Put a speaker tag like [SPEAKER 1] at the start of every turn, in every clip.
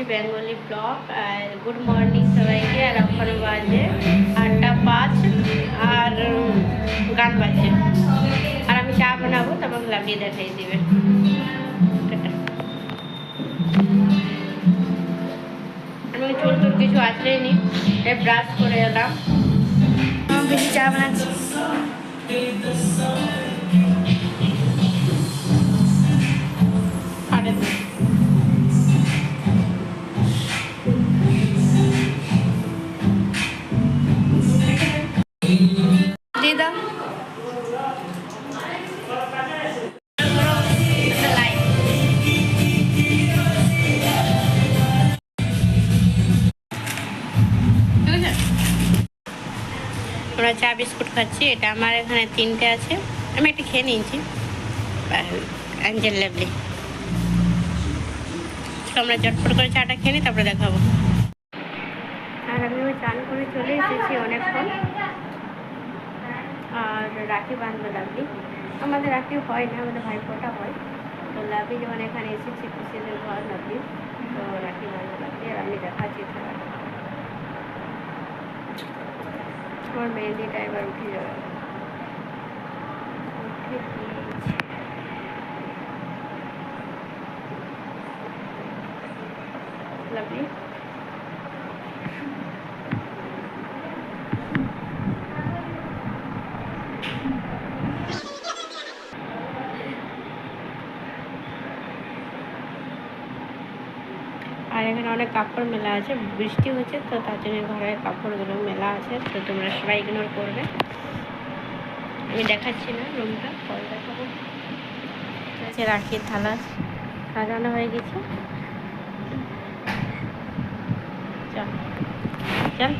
[SPEAKER 1] Bengali blog. আর good morning সবাইকে। আর এখন বাজে 8:05 আর গান বাজছে। আর আমি চা বানাবো, তারপর লাভলি দেখাই দিবে। আমি চুল টুল কিছু আঁচড়েনি, ব্রাশ করে এলাম। বেশি চা বানাচ্ছি। দিদা আমরা চা বিস্কুট খাচ্ছি। এটা আমার এখানে 3টে আছে, আমি একটা খেয়ে নিয়েছি। Angel lovely. আমরা চটপট করে চাটা খেয়ে নিই, তারপরে দেখাবো। আর আমি ওই চান করে চলে এসেছি অনেকক্ষণ। আর রাখি বাঁধলো লাভলি। আমাদের রাখি হয় না, আমাদের ভাইফোঁটা হয়। তো লাভলি যেমন এখানে এসেছি, খুশিদের ঘর লাভলি, তো রাখি বাঁধলো লাভলি। আর আমি দেখাচ্ছি থাকাটা। আমার মেহেন্দিটা এবার উঠে যাবে। লাভলি আর এখানে অনেক কাপড় মেলা আছে, বৃষ্টি হচ্ছে তো তার জন্য ঘরের কাপড়গুলো মেলা আছে। তো তোমরা সবাই ইগনোর করবে, আমি দেখাচ্ছি না রুমটা, পরে দেখাবো। রাখির থালা সাজানো হয়ে গেছে। চল চল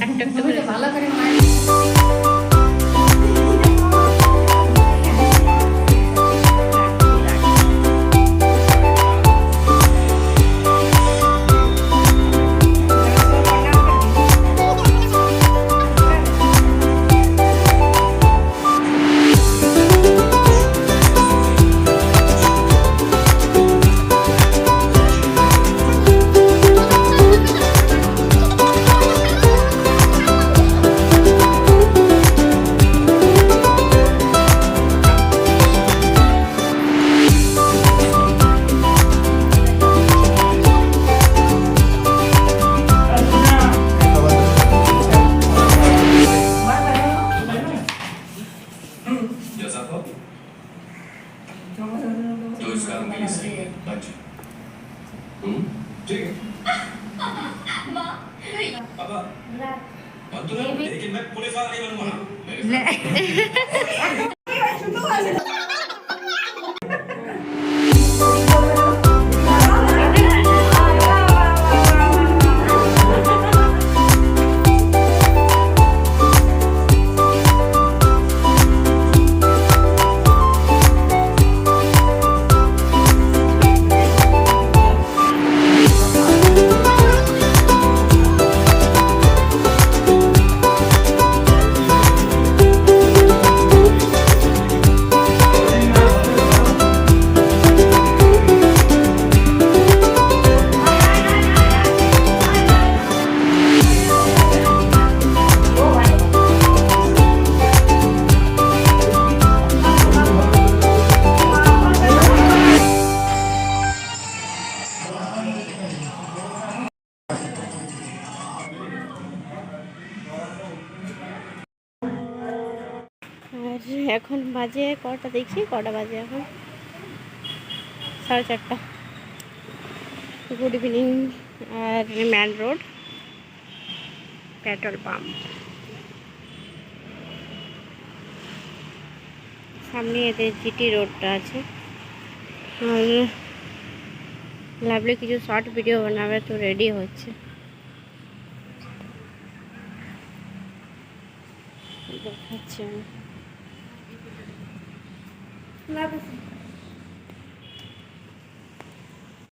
[SPEAKER 1] একটা ভালো করে लेकिन मैं पुलिस वाला नहीं बनूंगा। এখন বাজে কটা দেখি, কটা বাজে এখন 4:30। Good evening. আর ম্যান রোড পেট্রোল পাম্প, সামনে এদের জিটি রোডটা আছে। আর লাভলি কিছু শর্ট ভিডিও বানাবে, তো রেডি হচ্ছে। দেখাচ্ছি আমি।